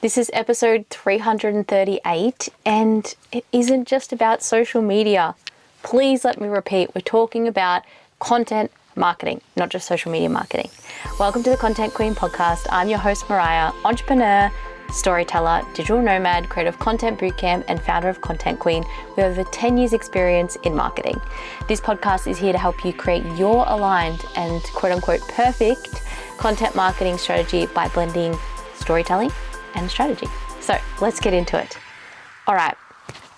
This is episode 338, and it isn't just about social media. Please let me repeat, we're talking about content marketing, not just social media marketing. Welcome to the Content Queen podcast. I'm your host, Mariah, entrepreneur, storyteller, digital nomad, creator of Content Bootcamp, and founder of Content Queen with over 10 years experience in marketing. This podcast is here to help you create your aligned and quote unquote perfect content marketing strategy by blending storytelling and strategy. So let's get into it. All right.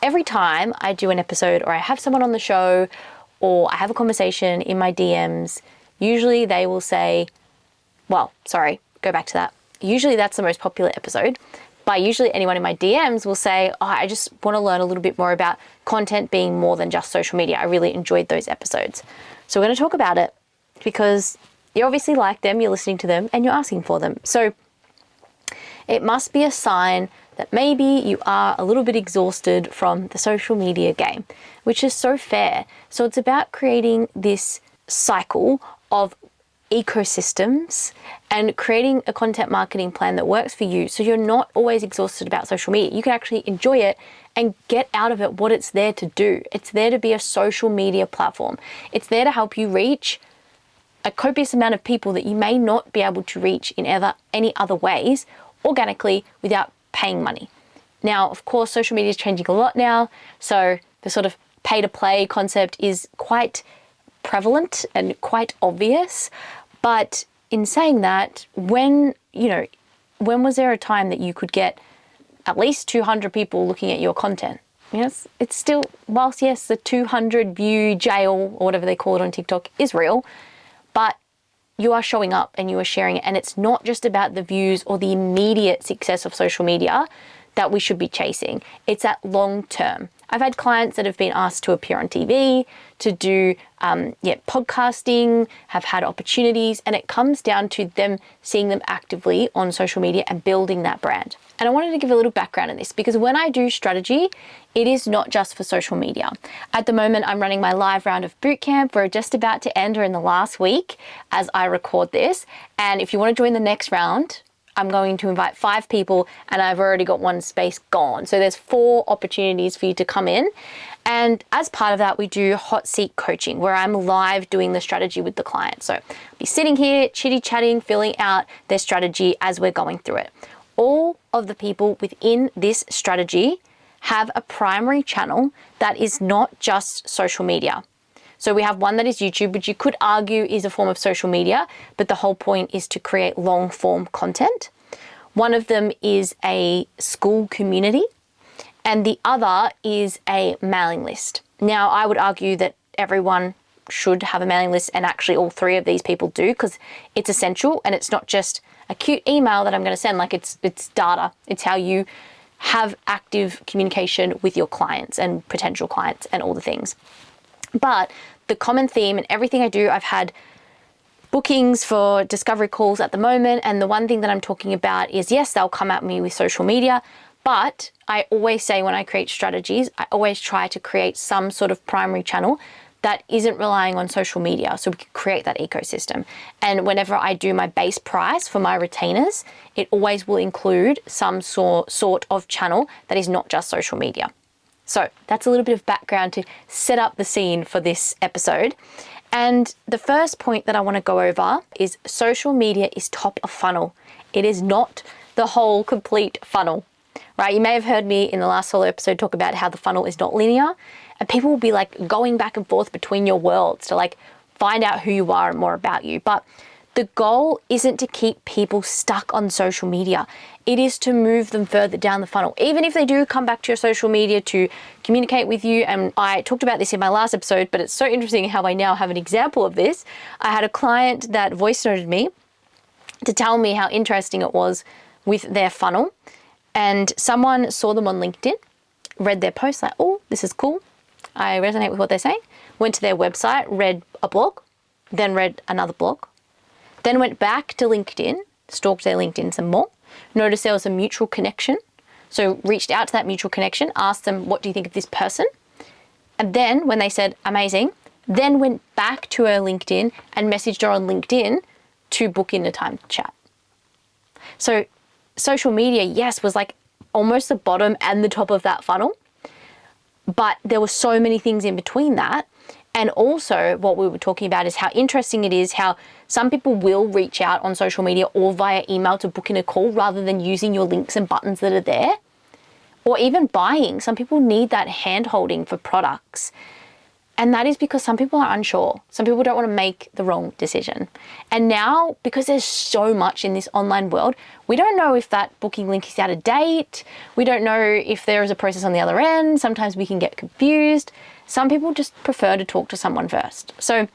Every time I do an episode or I have someone on the show or I have a conversation in my DMs, usually they will say, usually that's the most popular episode, but usually anyone in my DMs will say, I just want to learn a little bit more about content being more than just social media. I really enjoyed those episodes. So we're going to talk about it because you obviously like them, you're listening to them, and you're asking for them. So it must be a sign that maybe you are a little bit exhausted from the social media game, which is so fair. So it's about creating this cycle of ecosystems and creating a content marketing plan that works for you so you're not always exhausted about social media. You can actually enjoy it and get out of it what it's there to do. It's there to be a social media platform. It's there to help you reach a copious amount of people that you may not be able to reach in any other ways organically without paying money. Now, of course, social media is changing a lot now. So the sort of pay to play concept is quite prevalent and quite obvious. But in saying that, when was there a time that you could get at least 200 people looking at your content? It's still, whilst yes, the 200 view jail or whatever they call it on TikTok is real, but you are showing up and you are sharing it. And it's not just about the views or the immediate success of social media that we should be chasing. It's that long term. I've had clients that have been asked to appear on TV, to do podcasting, have had opportunities, and it comes down to them seeing them actively on social media and building that brand. And I wanted to give a little background on this because when I do strategy, it is not just for social media. At the moment, I'm running my live round of bootcamp. We're just about to end, or in the last week as I record this. And if you want to join the next round, I'm going to invite 5 people and I've already got 1 space gone. So there's 4 opportunities for you to come in. And as part of that, we do hot seat coaching where I'm live doing the strategy with the client. So I'll be sitting here, chitty chatting, filling out their strategy as we're going through it. All of the people within this strategy have a primary channel that is not just social media. So we have one that is YouTube, which you could argue is a form of social media, but the whole point is to create long form content. One of them is a school community, and the other is a mailing list. Now, I would argue that everyone should have a mailing list, and actually all 3 of these people do, because it's essential and it's not just a cute email that I'm going to send. Like it's data. It's how you have active communication with your clients and potential clients and all the things. But the common theme in everything I do, I've had bookings for discovery calls at the moment. And the one thing that I'm talking about is, yes, they'll come at me with social media, but I always say when I create strategies, I always try to create some sort of primary channel that isn't relying on social media, so we can create that ecosystem. And whenever I do my base price for my retainers, it always will include some sort of channel that is not just social media. So that's a little bit of background to set up the scene for this episode. And the first point that I want to go over is social media is top of funnel. It is not the whole complete funnel, right? You may have heard me in the last solo episode talk about how the funnel is not linear, and people will be like going back and forth between your worlds to like find out who you are and more about you. But the goal isn't to keep people stuck on social media. It is to move them further down the funnel. Even if they do come back to your social media to communicate with you, and I talked about this in my last episode, but it's so interesting how I now have an example of this. I had a client that voice noted me to tell me how interesting it was with their funnel. And someone saw them on LinkedIn, read their post, like, oh, this is cool. I resonate with what they're saying. Went to their website, read a blog, then read another blog, then went back to LinkedIn, stalked their LinkedIn some more, noticed there was a mutual connection. So reached out to that mutual connection, asked them, what do you think of this person? And then when they said, amazing, then went back to her LinkedIn and messaged her on LinkedIn to book in a time to chat. So social media, yes, was like almost the bottom and the top of that funnel, but there were so many things in between that. And also what we were talking about is how interesting it is how some people will reach out on social media or via email to book in a call rather than using your links and buttons that are there, or even buying. Some people need that hand holding for products. And that is because some people are unsure. Some people don't want to make the wrong decision. And now, because there's so much in this online world, we don't know if that booking link is out of date. We don't know if there is a process on the other end. Sometimes we can get confused. Some people just prefer to talk to someone first. So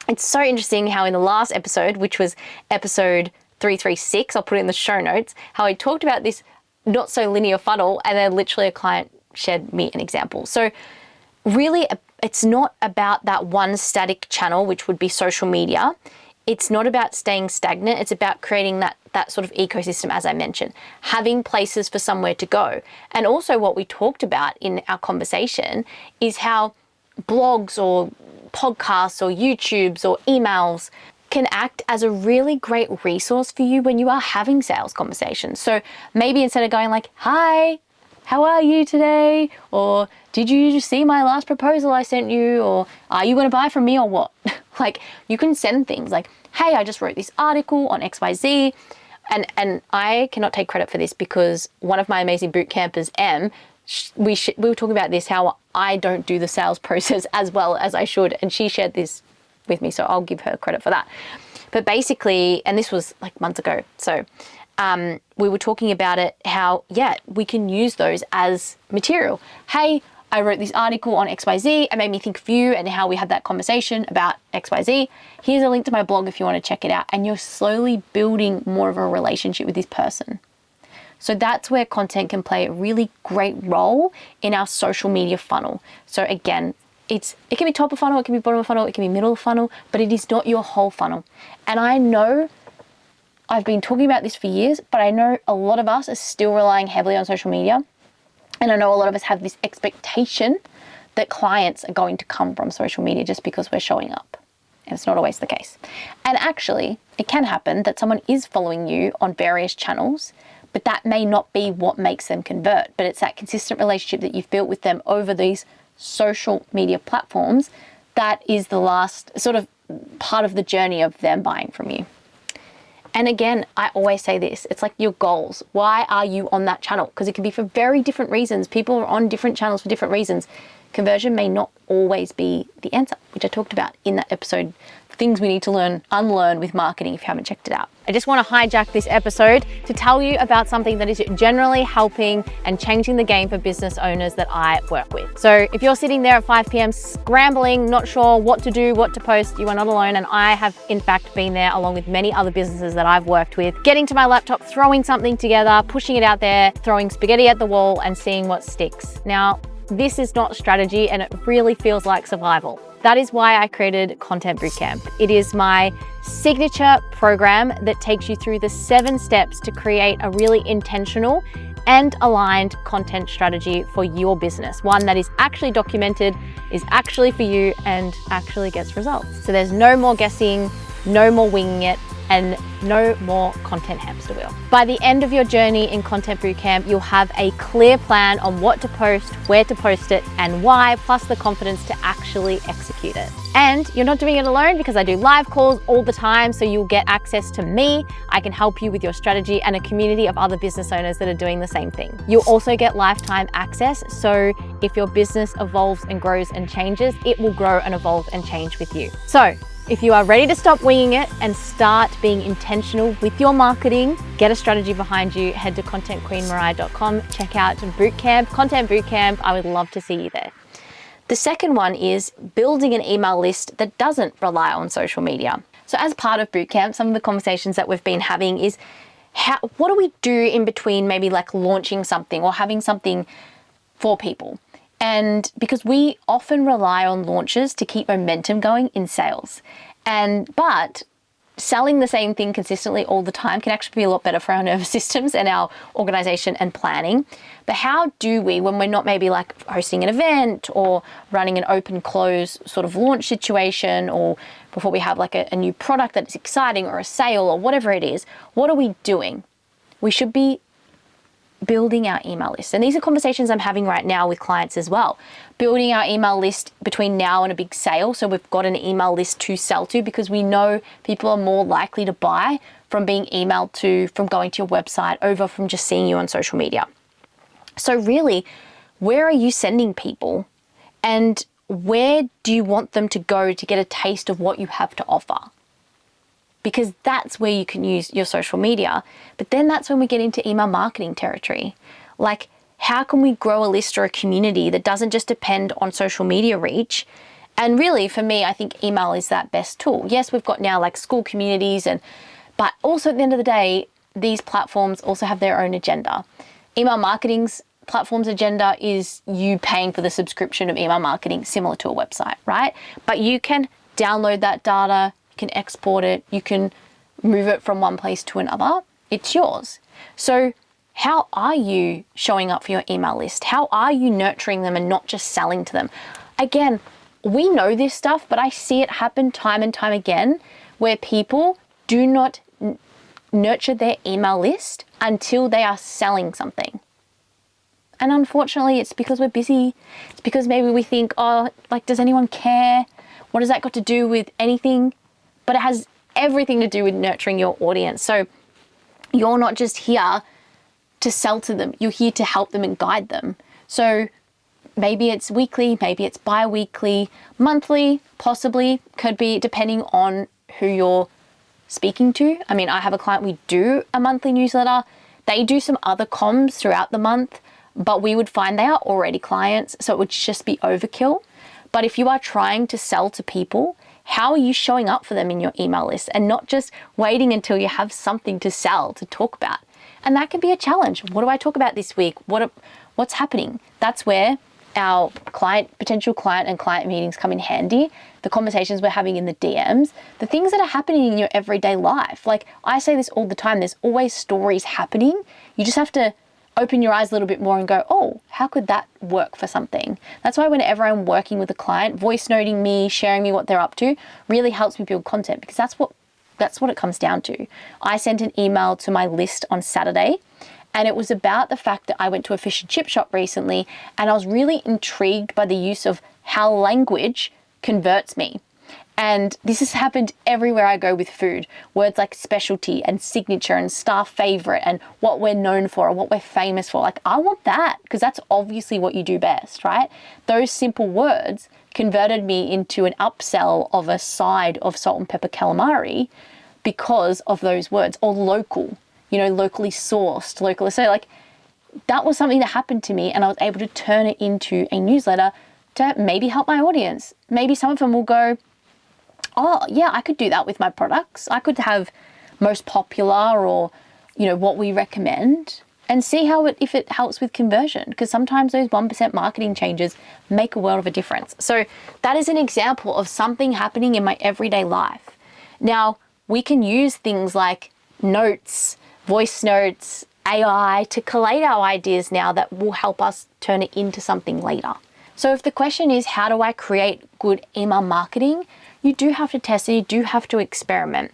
it's so interesting how in the last episode, which was episode 336, I'll put it in the show notes, how I talked about this not so linear funnel, and then literally a client shared me an example. So really, it's not about that one static channel, which would be social media. It's not about staying stagnant. It's about creating that sort of ecosystem, as I mentioned, having places for somewhere to go. And also what we talked about in our conversation is how blogs or podcasts or YouTubes or emails can act as a really great resource for you when you are having sales conversations. So maybe instead of going like, hi, how are you today? Or did you just see my last proposal I sent you? Or are you going to buy from me or what? Like you can send things like, hey, I just wrote this article on XYZ. And I cannot take credit for this because one of my amazing boot campers, Em, we were talking about this, how I don't do the sales process as well as I should. And she shared this with me, so I'll give her credit for that. But basically, and this was like months ago, so we were talking about it, how, yeah, we can use those as material. Hey, I wrote this article on XYZ. It made me think of you and how we had that conversation about XYZ. Here's a link to my blog if you want to check it out. And you're slowly building more of a relationship with this person. So that's where content can play a really great role in our social media funnel. So again, it can be top of funnel, it can be bottom of funnel, it can be middle of funnel, but it is not your whole funnel. And I know I've been talking about this for years, but I know a lot of us are still relying heavily on social media. And I know a lot of us have this expectation that clients are going to come from social media just because we're showing up. And it's not always the case. And actually, it can happen that someone is following you on various channels, but that may not be what makes them convert. But it's that consistent relationship that you've built with them over these social media platforms that is the last sort of part of the journey of them buying from you. And again, I always say this, it's like your goals. Why are you on that channel? Because it can be for very different reasons. People are on different channels for different reasons. Conversion may not always be the answer, which I talked about in that episode. Things we need to unlearn with marketing if you haven't checked it out. I just want to hijack this episode to tell you about something that is generally helping and changing the game for business owners that I work with. So if you're sitting there at 5 p.m. scrambling, not sure what to do, what to post, you are not alone. And I have in fact been there along with many other businesses that I've worked with, getting to my laptop, throwing something together, pushing it out there, throwing spaghetti at the wall and seeing what sticks. Now, this is not strategy and it really feels like survival. That is why I created Content Bootcamp. It is my signature program that takes you through the 7 steps to create a really intentional and aligned content strategy for your business. One that is actually documented, is actually for you, and actually gets results. So there's no more guessing, no more winging it, and no more content hamster wheel. By the end of your journey in Content Bootcamp, you'll have a clear plan on what to post, where to post it, and why, plus the confidence to actually execute it. And you're not doing it alone because I do live calls all the time, so you'll get access to me. I can help you with your strategy and a community of other business owners that are doing the same thing. You'll also get lifetime access, so if your business evolves and grows and changes, it will grow and evolve and change with you. So, if you are ready to stop winging it and start being intentional with your marketing, get a strategy behind you, head to contentqueenmariah.com, check out Bootcamp, Content Bootcamp. I would love to see you there. The second one is building an email list that doesn't rely on social media. So as part of Bootcamp, some of the conversations that we've been having is what do we do in between maybe like launching something or having something for people? And because we often rely on launches to keep momentum going in sales. But selling the same thing consistently all the time can actually be a lot better for our nervous systems and our organization and planning. But how do we, when we're not maybe like hosting an event or running an open close sort of launch situation, or before we have like a new product that's exciting or a sale or whatever it is, what are we doing? we should be building our email list. And these are conversations I'm having right now with clients as well. Building our email list between now and a big sale. So we've got an email list to sell to, because we know people are more likely to buy from being emailed to, from going to your website, over from just seeing you on social media. So really, where are you sending people, and where do you want them to go to get a taste of what you have to offer? Because that's where you can use your social media. But then that's when we get into email marketing territory. Like, how can we grow a list or a community that doesn't just depend on social media reach? And really, for me, I think email is that best tool. Yes, we've got now like school communities, but also at the end of the day, these platforms also have their own agenda. Email marketing's platform's agenda is you paying for the subscription of email marketing, similar to a website, right? But you can download that data, can export it, you can move it from one place to another. It's yours. So how are you showing up for your email list? How are you nurturing them and not just selling to them? Again, we know this stuff, but I see it happen time and time again where people do not nurture their email list until they are selling something. And unfortunately, it's because we're busy. It's because maybe we think, oh, like, does anyone care? What has that got to do with anything? But it has everything to do with nurturing your audience. So you're not just here to sell to them. You're here to help them and guide them. So maybe it's weekly, maybe it's bi-weekly, monthly, possibly, could be depending on who you're speaking to. I mean, I have a client, we do a monthly newsletter. They do some other comms throughout the month, but we would find they are already clients, so it would just be overkill. But if you are trying to sell to people, how are you showing up for them in your email list, and not just waiting until you have something to sell to talk about? And that can be a challenge. What do I talk about this week? What's happening? That's where our potential client and client meetings come in handy. The conversations we're having in the DMs, the things that are happening in your everyday life. Like, I say this all the time, there's always stories happening. You just have to open your eyes a little bit more and go, oh, how could that work for something? That's why whenever I'm working with a client, voice noting me, sharing me what they're up to, really helps me build content, because that's what it comes down to. I sent an email to my list on Saturday, and it was about the fact that I went to a fish and chip shop recently, and I was really intrigued by the use of how language converts me. And this has happened everywhere I go with food. Words like specialty and signature and star favorite and what we're known for and what we're famous for. Like, I want that, because that's obviously what you do best, right? Those simple words converted me into an upsell of a side of salt and pepper calamari because of those words. Or local, locally sourced, local. So like, that was something that happened to me, and I was able to turn it into a newsletter to maybe help my audience. Maybe some of them will go, oh yeah, I could do that with my products. I could have most popular, or, what we recommend, and see if it helps with conversion, because sometimes those 1% marketing changes make a world of a difference. So that is an example of something happening in my everyday life. Now, we can use things like notes, voice notes, AI to collate our ideas now that will help us turn it into something later. So if the question is, how do I create good email marketing? You do have to test it, you do have to experiment.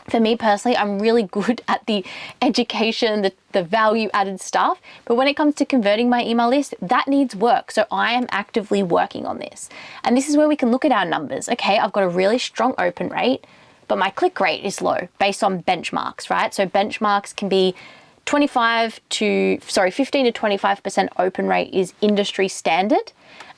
For me personally, I'm really good at the education, the value added stuff, but when it comes to converting my email list, that needs work. So I am actively working on this. And this is where we can look at our numbers. Okay, I've got a really strong open rate, but my click rate is low based on benchmarks, right? So benchmarks can be 15 to 25% open rate is industry standard.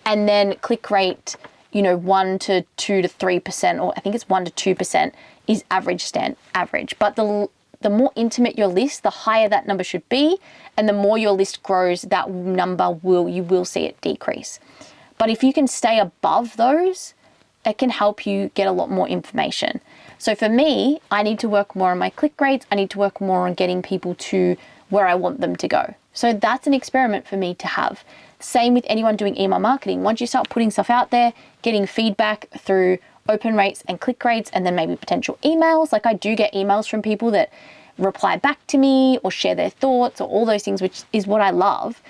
And then click rate, 1 to 2 to 3%, or I think it's 1 to 2% is average. But the more intimate your list, the higher that number should be. And the more your list grows, that number you will see it decrease. But if you can stay above those, it can help you get a lot more information. So for me, I need to work more on my click rates. I need to work more on getting people to where I want them to go. So that's an experiment for me to have. Same with anyone doing email marketing. Once you start putting stuff out there, getting feedback through open rates and click rates, and then maybe potential emails. Like, I do get emails from people that reply back to me or share their thoughts or all those things, which is what I love.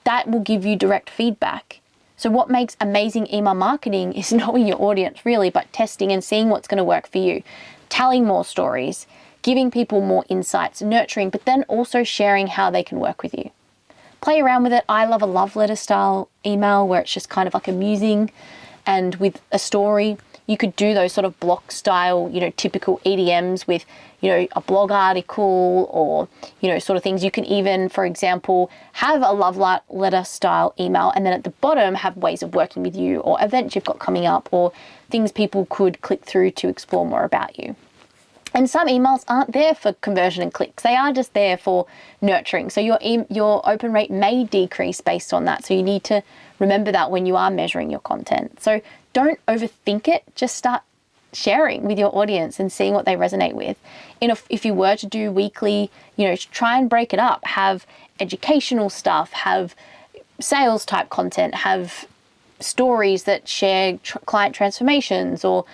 That will give you direct feedback. So what makes amazing email marketing is knowing your audience really, but testing and seeing what's going to work for you. Telling more stories, giving people more insights, nurturing, but then also sharing how they can work with you. Play around with it. I love a love letter style email where it's just kind of like amusing and with a story. You could do those sort of block style, typical EDMs with, a blog article or, sort of things. You can even, for example, have a love letter style email and then at the bottom have ways of working with you or events you've got coming up or things people could click through to explore more about you. And some emails aren't there for conversion and clicks. They are just there for nurturing. So your open rate may decrease based on that. So you need to remember that when you are measuring your content. So don't overthink it. Just start sharing with your audience and seeing what they resonate with. If you were to do weekly, try and break it up. Have educational stuff, have sales type content, have stories that share client transformations or,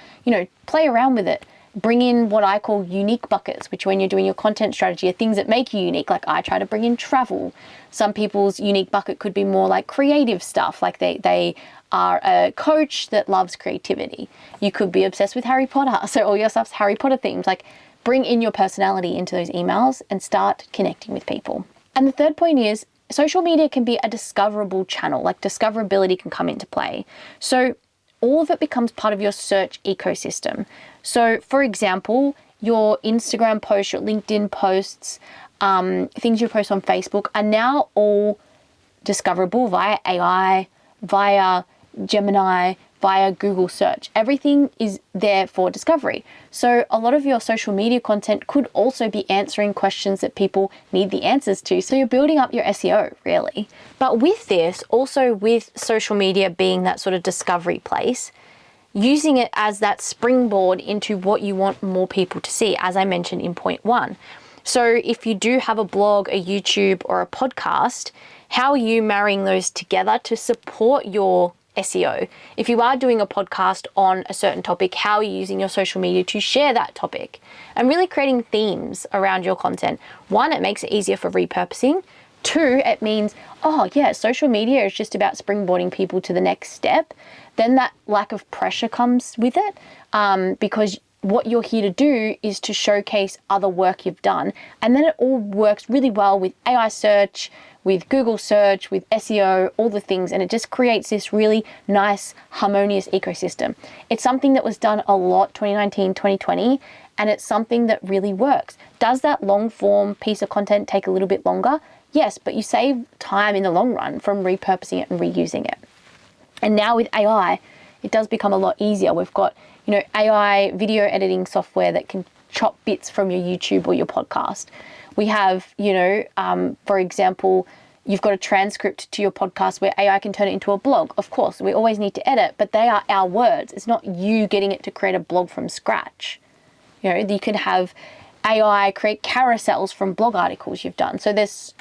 play around with it. Bring in what I call unique buckets, which when you're doing your content strategy are things that make you unique. Like I try to bring in travel. Some people's unique bucket could be more like creative stuff. Like they are a coach that loves creativity. You could be obsessed with Harry Potter. So all your stuff's Harry Potter themed. Like bring in your personality into those emails and start connecting with people. And the third point is social media can be a discoverable channel. Like discoverability can come into play. So all of it becomes part of your search ecosystem. So for example, your Instagram posts, your LinkedIn posts, things you post on Facebook are now all discoverable via AI, via Gemini, via Google search. Everything is there for discovery. So a lot of your social media content could also be answering questions that people need the answers to. So you're building up your SEO really. But with this, also with social media being that sort of discovery place, using it as that springboard into what you want more people to see, as I mentioned in point 1. So if you do have a blog, a YouTube, or a podcast, how are you marrying those together to support your SEO? If you are doing a podcast on a certain topic, how are you using your social media to share that topic? And really creating themes around your content. 1, it makes it easier for repurposing. 2, it means, social media is just about springboarding people to the next step. Then that lack of pressure comes with it because what you're here to do is to showcase other work you've done. And then it all works really well with AI search, with Google search, with SEO, all the things. And it just creates this really nice, harmonious ecosystem. It's something that was done a lot 2019, 2020, and it's something that really works. Does that long form piece of content take a little bit longer? Yes, but you save time in the long run from repurposing it and reusing it. And now with AI, it does become a lot easier. We've got, AI video editing software that can chop bits from your YouTube or your podcast. We have, for example, you've got a transcript to your podcast where AI can turn it into a blog. Of course, we always need to edit, but they are our words. It's not you getting it to create a blog from scratch. You can have AI create carousels from blog articles you've done. So there's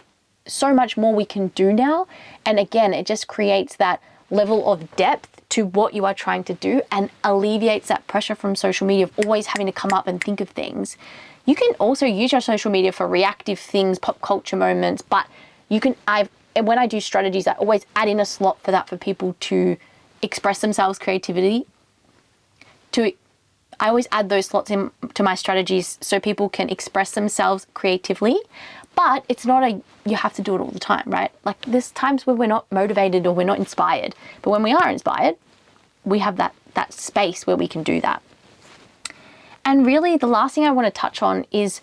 so much more we can do now. And again, it just creates that level of depth to what you are trying to do and alleviates that pressure from social media of always having to come up and think of things. You can also use your social media for reactive things, pop culture moments, but when I do strategies, I always add in a slot for that for people to express themselves creativity. I always add those slots into my strategies so people can express themselves creatively, but it's not you have to do it all the time, right? Like there's times where we're not motivated or we're not inspired, but when we are inspired, we have that space where we can do that. And really the last thing I want to touch on is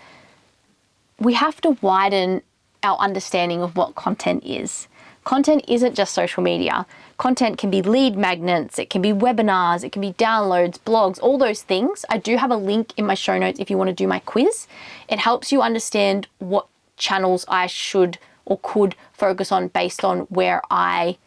we have to widen our understanding of what content is. Content isn't just social media. Content can be lead magnets, it can be webinars, it can be downloads, blogs, all those things. I do have a link in my show notes if you want to do my quiz. It helps you understand what channels I should or could focus on based on where I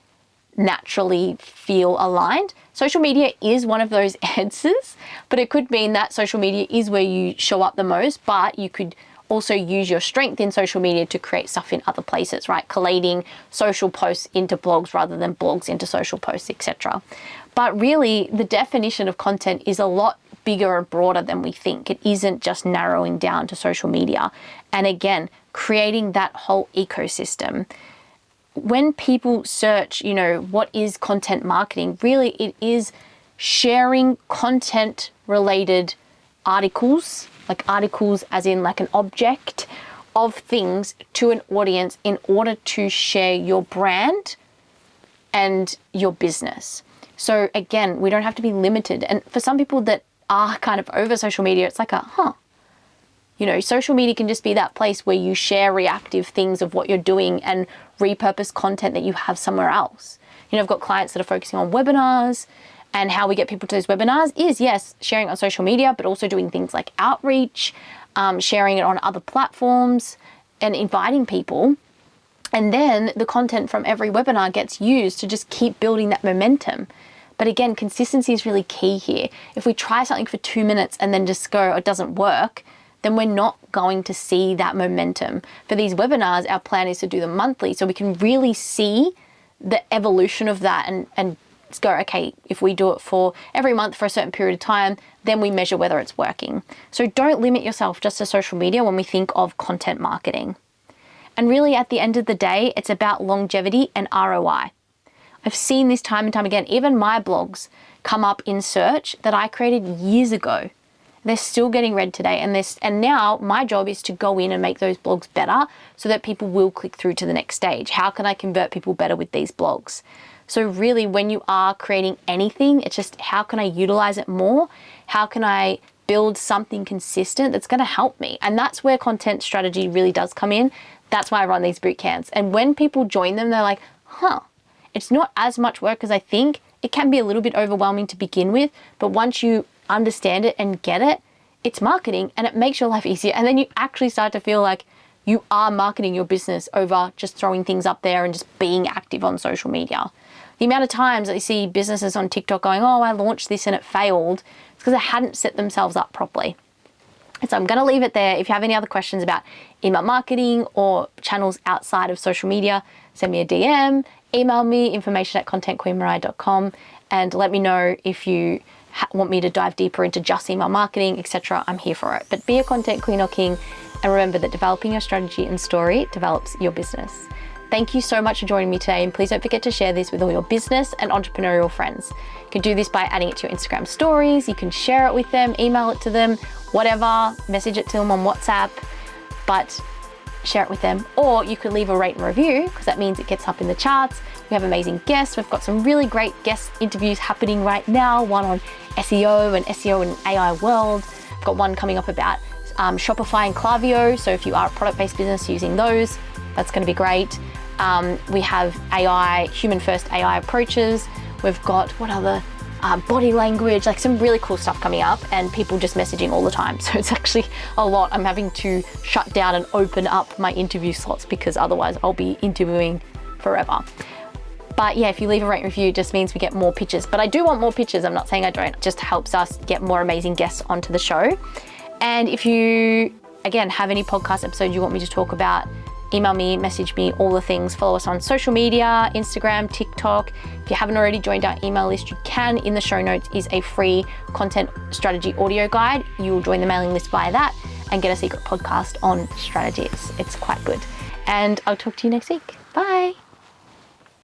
naturally feel aligned. Social media is one of those answers, but it could mean that social media is where you show up the most, but you could also use your strength in social media to create stuff in other places, right? Collating social posts into blogs rather than blogs into social posts, etc. But really, the definition of content is a lot bigger and broader than we think. It isn't just narrowing down to social media. And again, creating that whole ecosystem. When people search, what is content marketing? Really, it is sharing content related articles, like articles as in like an object of things to an audience in order to share your brand and your business. So again, we don't have to be limited. And for some people that are kind of over social media, it's like social media can just be that place where you share reactive things of what you're doing and repurpose content that you have somewhere else. I've got clients that are focusing on webinars, and how we get people to those webinars is, yes, sharing on social media, but also doing things like outreach, sharing it on other platforms and inviting people. And then the content from every webinar gets used to just keep building that momentum. But again, consistency is really key here. If we try something for 2 minutes and then just go, it doesn't work, then we're not going to see that momentum. For these webinars, our plan is to do them monthly so we can really see the evolution of that and go, okay, if we do it for every month for a certain period of time, then we measure whether it's working. So don't limit yourself just to social media when we think of content marketing. And really at the end of the day, it's about longevity and ROI. I've seen this time and time again. Even my blogs come up in search that I created years ago. They're still getting read today. And now my job is to go in and make those blogs better so that people will click through to the next stage. How can I convert people better with these blogs? So really, when you are creating anything, it's just how can I utilize it more? How can I build something consistent that's going to help me? And that's where content strategy really does come in. That's why I run these boot camps. And when people join them, they're like, it's not as much work as I think. It can be a little bit overwhelming to begin with, but once you understand it and get it, it's marketing and it makes your life easier. And then you actually start to feel like you are marketing your business over just throwing things up there and just being active on social media. The amount of times I see businesses on TikTok going, I launched this and it failed, it's because they hadn't set themselves up properly. And so I'm going to leave it there. If you have any other questions about email marketing or channels outside of social media, send me a DM, email me, information@contentqueenmariah.com, and let me know if you want me to dive deeper into just email marketing, etc. I'm here for it. But be a content queen or king, and remember that developing your strategy and story develops your business. Thank you so much for joining me today, and please don't forget to share this with all your business and entrepreneurial friends. You can do this by adding it to your Instagram stories, you can share it with them, email it to them, whatever, message it to them on WhatsApp, but share it with them. Or you could leave a rate and review, because that means it gets up in the charts. We have amazing guests. We've got some really great guest interviews happening right now, one on SEO and SEO in AI world. I've got one coming up about Shopify and Klaviyo. So if you are a product-based business using those, that's going to be great. We have AI, human first AI approaches. We've got what other body language, like some really cool stuff coming up, and people just messaging all the time. So it's actually a lot. I'm having to shut down and open up my interview slots because otherwise I'll be interviewing forever. But yeah, if you leave a rate and review, it just means we get more pitches. But I do want more pitches. I'm not saying I don't. It just helps us get more amazing guests onto the show. And if you, again, have any podcast episodes you want me to talk about, email me, message me, all the things. Follow us on social media, Instagram, TikTok. If you haven't already joined our email list, you can. In the show notes is a free content strategy audio guide. You will join the mailing list via that and get a secret podcast on strategies. It's quite good. And I'll talk to you next week. Bye.